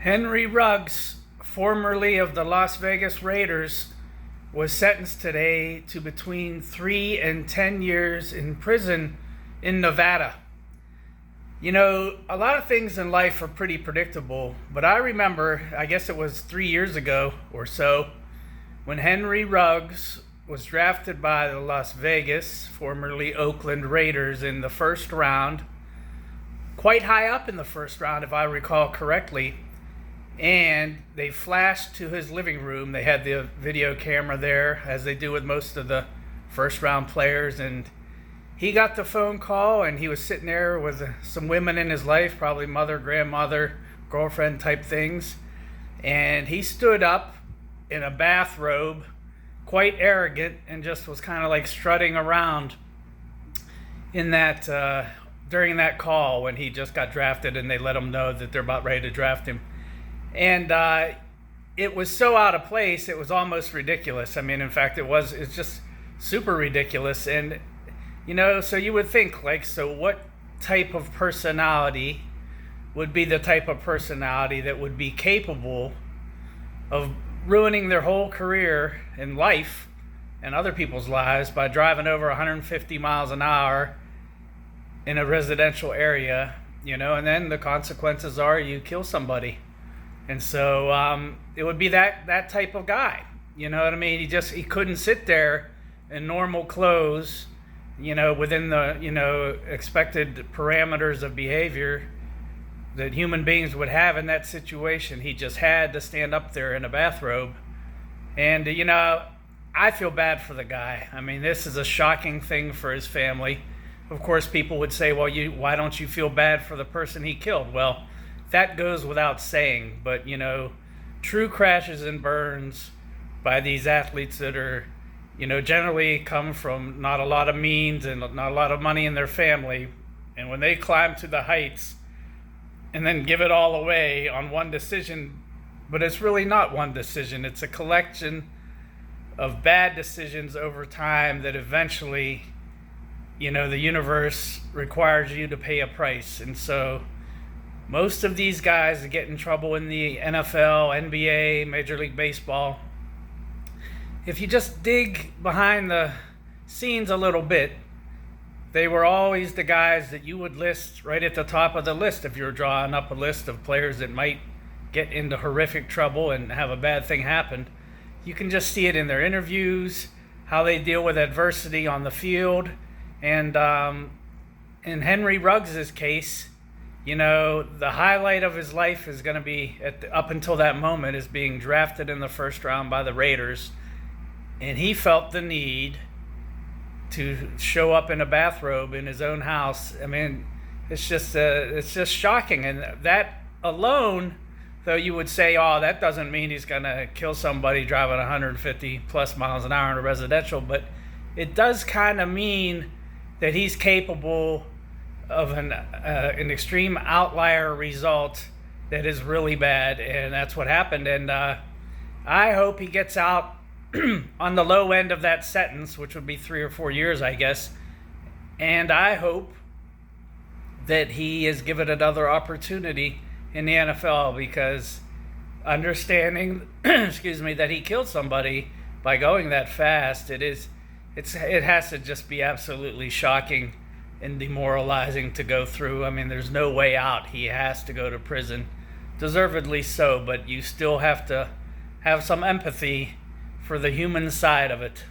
Henry Ruggs, formerly of the Las Vegas Raiders, was sentenced today to between 3 and 10 years in prison in Nevada. You know, a lot of things in life are pretty predictable, but I remember, I guess it was 3 years ago or so, when Henry Ruggs was drafted by the Las Vegas, formerly Oakland Raiders, in the first round, quite high up in the first round, if I recall correctly. And they flashed to his living room. They had the video camera there, as they do with most of the first round players. And he got the phone call, and he was sitting there with some women in his life, probably mother, grandmother, girlfriend type things. And he stood up in a bathrobe, quite arrogant, and just was kind of like strutting around in that during that call when he just got drafted, and they let him know that they're about ready to draft him. And it was so out of place, it was almost ridiculous. I mean, in fact, it's just super ridiculous. And, you know, so you would think, like, so what type of personality would be the type of personality that would be capable of ruining their whole career in life and other people's lives by driving over 150 miles an hour in a residential area, you know, and then the consequences are you kill somebody. And so it would be that type of guy. You know what I mean? He couldn't sit there in normal clothes, you know, within the, you know, expected parameters of behavior that human beings would have in that situation. He just had to stand up there in a bathrobe. And, you know, I feel bad for the guy. I mean, this is a shocking thing for his family. Of course, people would say, well, why don't you feel bad for the person he killed? Well, that goes without saying, but, you know, true crashes and burns by these athletes that are, you know, generally come from not a lot of means and not a lot of money in their family, and when they climb to the heights and then give it all away on one decision, but it's really not one decision, it's a collection of bad decisions over time that eventually, you know, the universe requires you to pay a price. And so most of these guys that get in trouble in the NFL, NBA, Major League Baseball, if you just dig behind the scenes a little bit, they were always the guys that you would list right at the top of the list if you were drawing up a list of players that might get into horrific trouble and have a bad thing happen. You can just see it in their interviews, how they deal with adversity on the field. And in Henry Ruggs' case, you know, the highlight of his life is going to be, up until that moment, is being drafted in the first round by the Raiders. And he felt the need to show up in a bathrobe in his own house. I mean, it's just shocking. And that alone, though you would say, oh, that doesn't mean he's going to kill somebody driving 150 plus miles an hour in a residential, but it does kind of mean that he's capable of an extreme outlier result that is really bad, and that's what happened. And I hope he gets out on the low end of that sentence, which would be 3 or 4 years, I guess. And I hope that he is given another opportunity in the NFL, because understanding, excuse me, that he killed somebody by going that fast, it has to just be absolutely shocking and demoralizing to go through. I mean, there's no way out. He has to go to prison, deservedly so, but you still have to have some empathy for the human side of it.